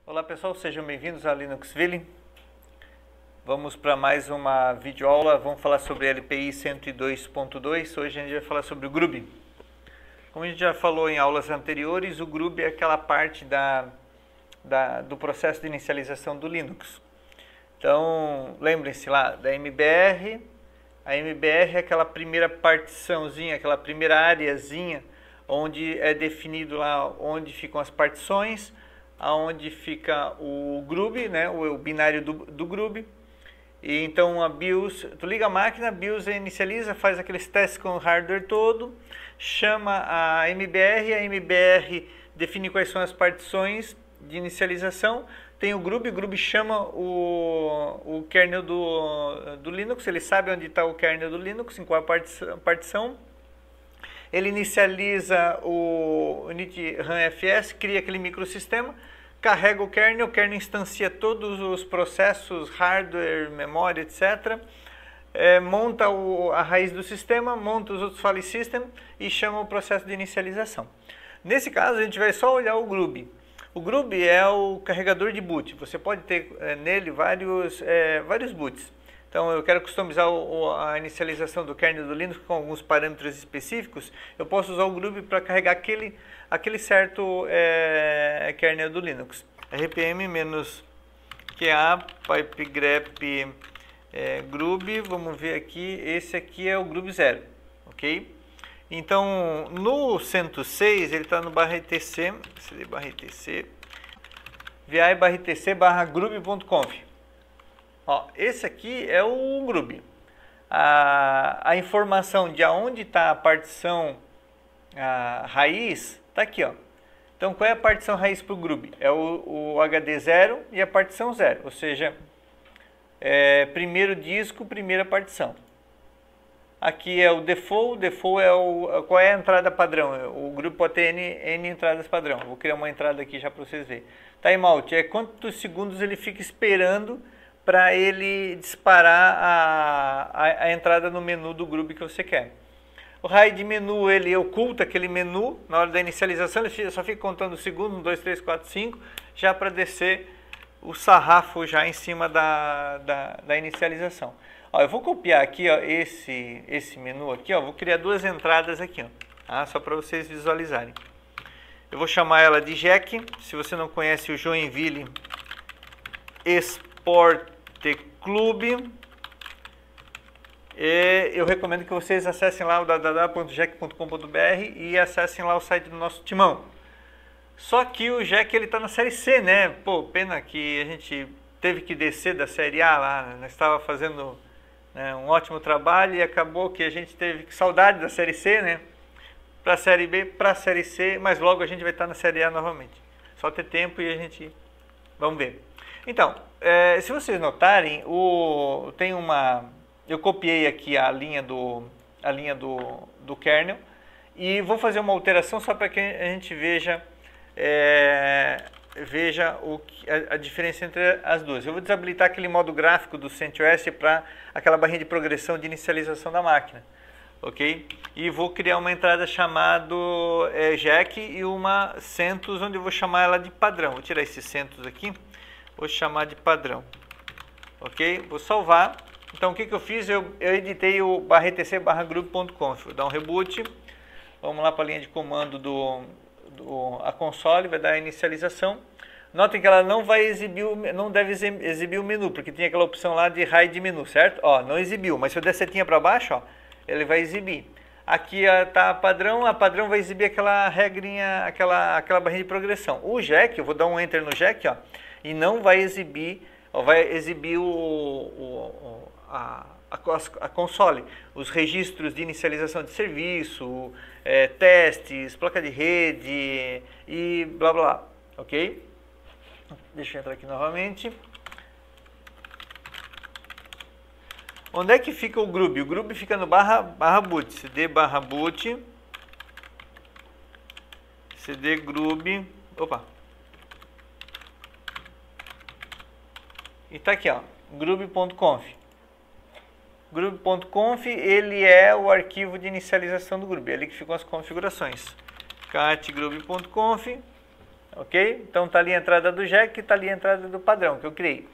Olá pessoal, sejam bem-vindos a Linuxville. Vamos para mais uma videoaula, vamos falar sobre LPI 102.2. Hoje a gente vai falar sobre o Groovy. Como a gente já falou em aulas anteriores, o Groovy é aquela parte do processo de inicialização do Linux. Então, lembrem-se lá da MBR. A MBR é aquela primeira partiçãozinha, aquela primeira areazinha, onde é definido lá onde ficam as partições, aonde fica o Groovy, né, o binário do Groovy. E então a BIOS, tu liga a máquina, a BIOS inicializa, faz aqueles testes com o hardware todo, chama a MBR define quais são as partições de inicialização, tem o Groovy chama o kernel do Linux, ele sabe onde está o kernel do Linux, em qual partição. Ele inicializa o init-RAM-fs, cria aquele microsistema, carrega o kernel instancia todos os processos, hardware, memória, etc. Monta a raiz do sistema, monta os outros file system e chama o processo de inicialização. Nesse caso, a gente vai só olhar o Groovy. O Groovy é o carregador de boot. Você pode ter nele vários boots. Então, eu quero customizar a inicialização do kernel do Linux com alguns parâmetros específicos. Eu posso usar o Groovy para carregar aquele certo kernel do Linux. rpm-qa pipegrep Groovy. Vamos ver aqui. Esse aqui é o Groovy 0, ok? Então, no CentOS6, ele está no /etc, cd/etc, vi/etc/groovy.conf. Ó, esse aqui é o Groovy. A informação de aonde está a partição raiz está aqui, ó. Então, qual é a partição raiz para o Groovy? É o HD 0 e a partição 0, ou seja, primeiro disco, primeira partição. Aqui é o default é qual é a entrada padrão. O Groovy pode ter N entradas padrão. Vou criar uma entrada aqui já para vocês verem. Timeout é quantos segundos ele fica esperando para ele disparar a entrada no menu do Groovy que você quer. O hide menu, ele oculta aquele menu na hora da inicialização, ele só fica contando segundos, 1, 2, 3, 4, 5, já para descer o sarrafo já em cima da inicialização. Ó, eu vou copiar aqui, ó, esse menu aqui, ó, vou criar duas entradas aqui, ó, tá? Só para vocês visualizarem. Eu vou chamar ela de Jack. Se você não conhece o Joinville Sport Club, eu recomendo que vocês acessem lá o www.jack.com.br e acessem lá o site do nosso timão. Só que o Jack ele está na série C, né? Pô, pena que a gente teve que descer da série A lá, né? Nós estava fazendo, né, um ótimo trabalho e acabou que a gente teve saudade da série C, né? Para a série B, para a série C, mas logo a gente vai estar na série A novamente. Só ter tempo e a gente... Vamos ver. Então, se vocês notarem, eu copiei aqui a linha do kernel e vou fazer uma alteração só para que a gente veja a diferença entre as duas. Eu vou desabilitar aquele modo gráfico do CentOS para aquela barrinha de progressão de inicialização da máquina, ok? E vou criar uma entrada chamada Jack e uma CentOS, onde eu vou chamar ela de padrão. Vou tirar esse CentOS aqui, vou chamar de padrão, ok? Vou salvar. Então o que eu fiz? Eu editei o /etc/groovy.conf. Vou dar um reboot. Vamos lá para a linha de comando a console, vai dar a inicialização. Notem que ela não deve exibir o menu, porque tem aquela opção lá de hide menu, certo? Ó, não exibiu, mas se eu der setinha para baixo, ó, ele vai exibir. Aqui está a padrão vai exibir aquela regrinha, aquela barrinha de progressão. O Jack, eu vou dar um enter no Jack, ó, e não vai exibir, ó, vai exibir a console, os registros de inicialização de serviço, testes, placa de rede e blá blá, ok? Deixa eu entrar aqui novamente. Onde é que fica o Groovy? O Groovy fica no /boot, cd/boot, cd Groovy, opa. E tá aqui, ó, groovy.conf. Groovy.conf, ele é o arquivo de inicialização do Groovy, é ali que ficam as configurações. cat groovy.conf, ok? Então está ali a entrada do jack e está ali a entrada do padrão que eu criei.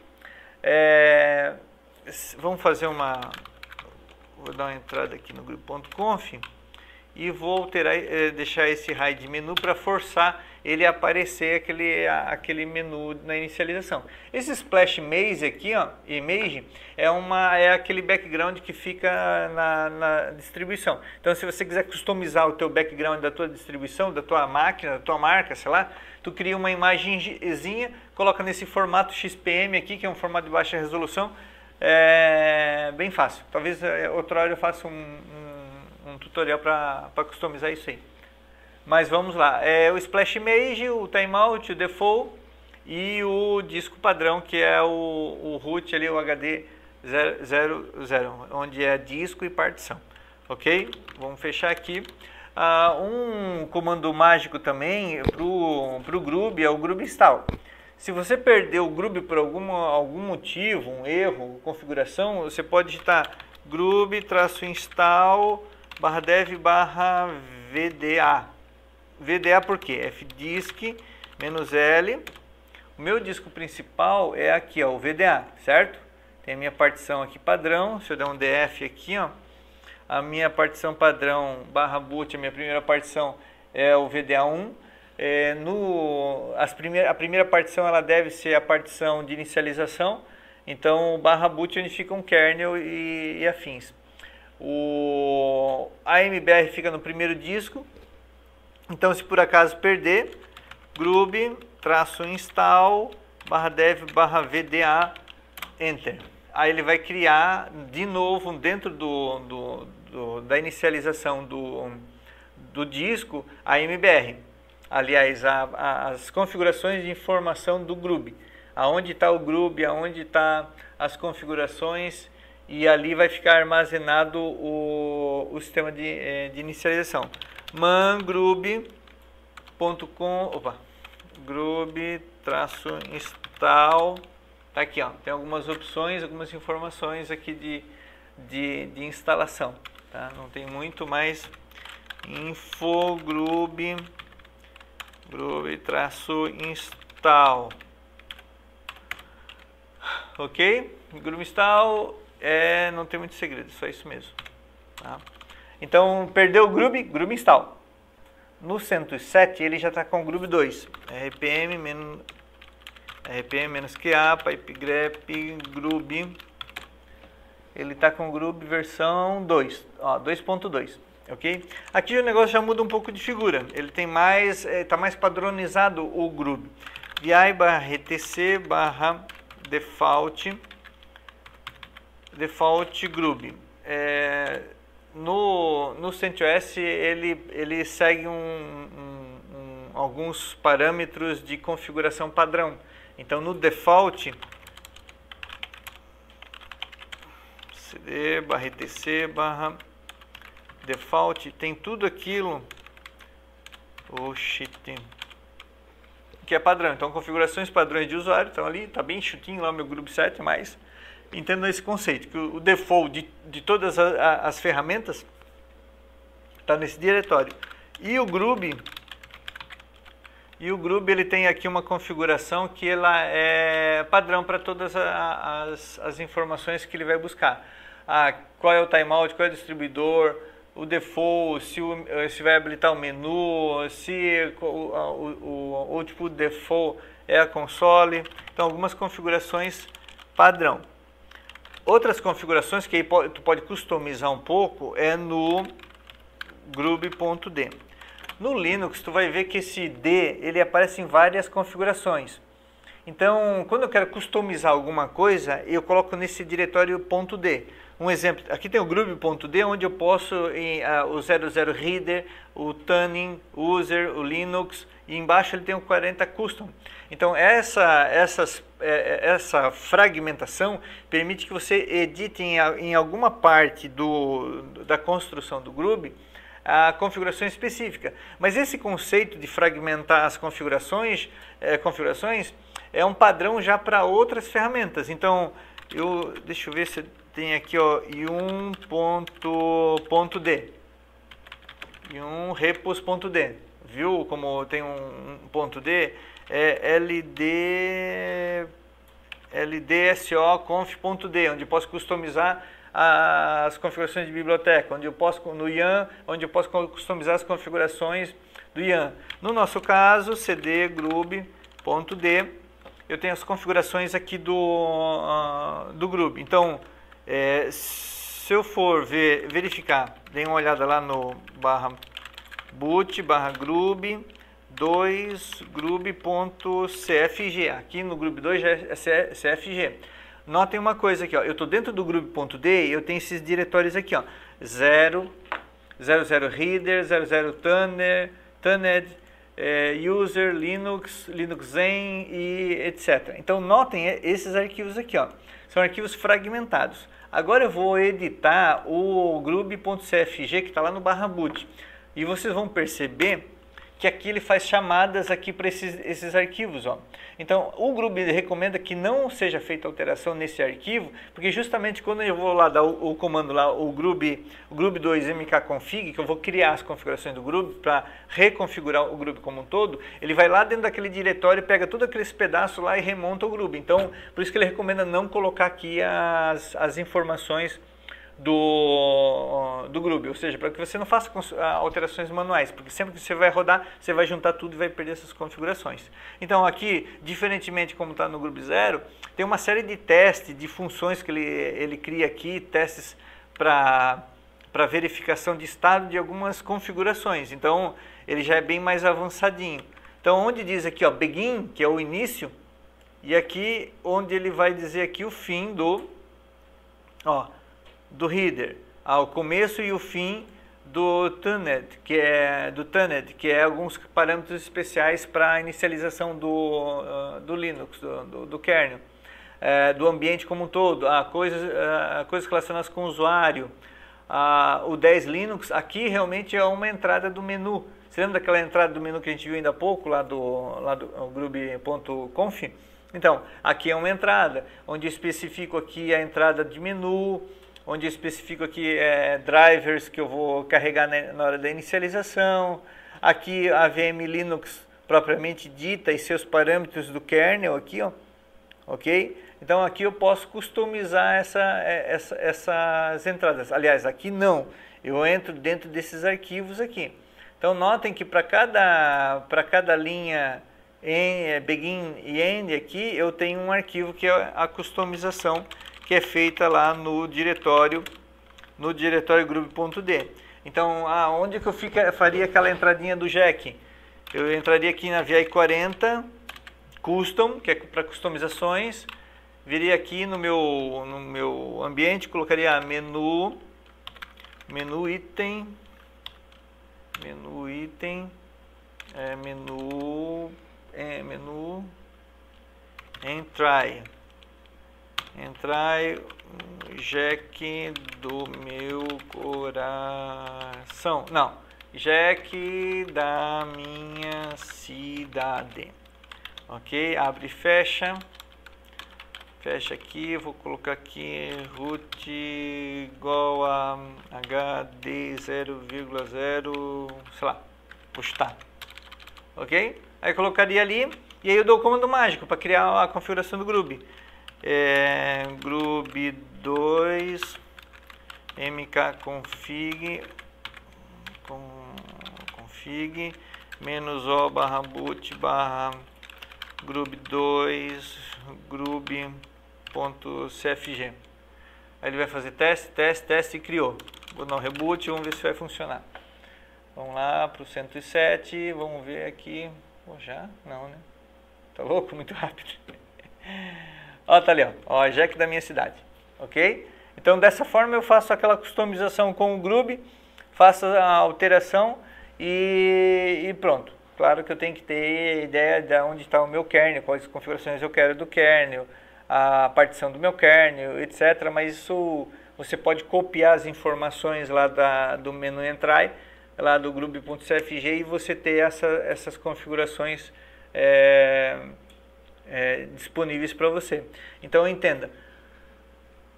Vamos fazer vou dar uma entrada aqui no grupo.conf e vou deixar esse hide menu para forçar ele a aparecer aquele menu na inicialização. Esse splash image aqui, ó, image, é aquele background que fica na distribuição. Então, se você quiser customizar o teu background da tua distribuição, da tua máquina, da tua marca, sei lá, tu cria uma imagenzinha, coloca nesse formato XPM aqui, que é um formato de baixa resolução, bem fácil. Talvez outra hora eu faça um tutorial para customizar isso aí. Mas vamos lá, o Splash Image, o Timeout, o Default e o disco padrão, que é o root ali, o HD 00, onde é disco e partição. Ok? Vamos fechar aqui. Um comando mágico também para o Groovy é o Groovy Install. Se você perdeu o Groovy por algum motivo, um erro, configuração, você pode digitar groovy-install /dev/vda. VDA por quê? fdisk -L. O meu disco principal é aqui, ó, o VDA, certo? Tem a minha partição aqui padrão. Se eu der um df aqui, ó, a minha partição padrão /boot, a minha primeira partição é o VDA1. A primeira partição ela deve ser a partição de inicialização. Então, o /boot onde fica um kernel e afins. A MBR fica no primeiro disco. Então, se por acaso perder, groovy-install /dev/vda, enter. Aí ele vai criar de novo dentro da inicialização do disco a MBR. Aliás, as configurações de informação do Groovy. Aonde está o Groovy, aonde está as configurações, e ali vai ficar armazenado o sistema de inicialização. groovy-install, tá aqui, ó, tem algumas opções, algumas informações aqui de instalação, tá? Não tem muito, mais info groovy-install, ok? Groovy install não tem muito segredo, só isso mesmo, tá? Então, perdeu o Groovy, Groovy install. No CentOS 7 ele já está com o Groovy 2. rpm-qa, pipegrep, Groovy. Ele está com o Groovy versão 2, 2.2. Ok? Aqui o negócio já muda um pouco de figura. Ele tem mais, está mais padronizado o Groovy. vi/rtc/default Groovy. No CentOS ele segue alguns parâmetros de configuração padrão. Então, no default, cd/rtc/default tem tudo aquilo que é padrão. Então, configurações padrões de usuário estão ali, está bem chutinho lá o meu Groovy 7, mas entenda esse conceito, que o default de todas as ferramentas está nesse diretório. E o Groovy ele tem aqui uma configuração que ela é padrão para todas as informações que ele vai buscar. Qual é o timeout, qual é o distribuidor, o default, se vai habilitar o menu, se o output default é a console. Então, algumas configurações padrão. Outras configurações que aí tu pode customizar um pouco é no groovy.d. No Linux tu vai ver que esse D ele aparece em várias configurações. Então, quando eu quero customizar alguma coisa, eu coloco nesse diretório .d. Um exemplo, aqui tem o groovy.d, onde eu posso o 00 reader, o tuning, user, o Linux, e embaixo ele tem o 40 custom. Então, essa fragmentação permite que você edite em alguma parte da construção do Groovy a configuração específica. Mas esse conceito de fragmentar as configurações é um padrão já para outras ferramentas. Então, deixa eu ver se tem aqui, ó, yum.d, yum repos.d. viu como tem um ponto D? É ldso.conf.d, onde eu posso customizar as configurações de biblioteca, onde eu posso, no YAM, onde eu posso customizar as configurações do YAM. No nosso caso, cd grub.d, eu tenho as configurações aqui do Grub. Então, se eu for verificar, dê uma olhada lá no /boot /grub 2 grub.cfg. Aqui no Grub 2 já é CFG. Notem uma coisa aqui, ó. Eu estou dentro do grub.d e eu tenho esses diretórios aqui, ó. 00 reader, 00 tunned, user, Linux Zen e etc. Então notem esses arquivos aqui, ó. São arquivos fragmentados. Agora eu vou editar o grub.cfg que está lá no /boot. E vocês vão perceber que aqui ele faz chamadas aqui para esses arquivos, ó. Então, o Grub recomenda que não seja feita alteração nesse arquivo, porque justamente quando eu vou lá dar o comando lá, o grub2 mkconfig, que eu vou criar as configurações do Grub para reconfigurar o Grub como um todo, ele vai lá dentro daquele diretório, pega todos aqueles pedaços lá e remonta o Grub. Então, por isso que ele recomenda não colocar aqui as informações do Grub, ou seja, para que você não faça alterações manuais, porque sempre que você vai rodar, você vai juntar tudo e vai perder essas configurações. Então aqui, diferentemente como está no Grub 0, tem uma série de testes, de funções que ele cria aqui, testes para verificação de estado de algumas configurações. Então ele já é bem mais avançadinho. Então onde diz aqui, ó, begin, que é o início, e aqui onde ele vai dizer aqui o fim do reader, ao começo e o fim do tunned, que é alguns parâmetros especiais para a inicialização do Linux, do kernel, do ambiente como um todo, coisas relacionadas com o usuário. O 10 Linux, aqui realmente é uma entrada do menu. Você lembra daquela entrada do menu que a gente viu ainda há pouco, lá do grub.conf? Então, aqui é uma entrada, onde eu especifico aqui a entrada de menu, onde eu especifico aqui drivers que eu vou carregar na hora da inicialização. Aqui a VM Linux propriamente dita e seus parâmetros do kernel aqui, ó, ok? Então aqui eu posso customizar essas entradas. Aliás, aqui não, eu entro dentro desses arquivos aqui. Então notem que para cada linha begin e end aqui eu tenho um arquivo que é a customização, que é feita lá no diretório grub.d. Então, onde que eu faria aquela entradinha do jack? Eu entraria aqui na VI 40 Custom, que é para customizações, viria aqui no meu ambiente, colocaria menu item, entrai jack do meu coração. Não, jack da minha cidade. Ok, abre e fecha. Fecha aqui, vou colocar aqui root igual a HD 0,0, sei lá, vou chutar. Ok? Aí colocaria ali e aí eu dou o comando mágico para criar a configuração do Grub. grub2 mkconfig config -o /boot grub2 grub.cfg. Aí ele vai fazer teste e criou. Vou dar um reboot, vamos ver se vai funcionar. Vamos lá para o 107, vamos ver aqui. Já? Não, né? Tá louco? Muito rápido. Ó, tá ali, ó, jack da minha cidade, ok? Então dessa forma eu faço aquela customização com o Grub, faço a alteração e pronto. Claro que eu tenho que ter ideia de onde está o meu kernel, quais configurações eu quero do kernel, a partição do meu kernel, etc. Mas isso você pode copiar as informações lá do menu entry, lá do grub.cfg, e você ter essas configurações disponíveis para você. Então entenda,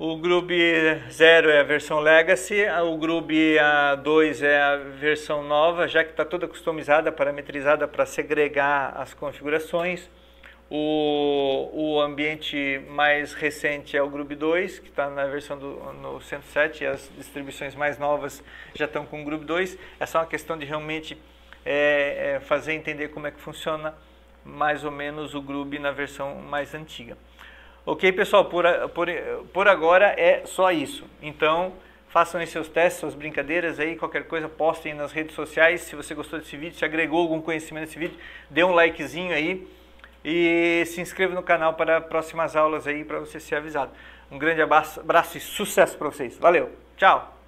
O Groovy 0 é a versão Legacy, o Groovy 2 é a versão nova, já que está toda customizada, parametrizada para segregar as configurações. O ambiente mais recente é o Groovy 2, que está na versão no 107, e as distribuições mais novas já estão com o Groovy 2. É só uma questão de realmente fazer entender como é que funciona mais ou menos o Groovy na versão mais antiga. Ok, pessoal, por agora é só isso. Então, façam aí seus testes, suas brincadeiras aí, qualquer coisa, postem nas redes sociais. Se você gostou desse vídeo, se agregou algum conhecimento nesse vídeo, dê um likezinho aí e se inscreva no canal para próximas aulas aí, para você ser avisado. Um grande abraço e sucesso para vocês. Valeu, tchau!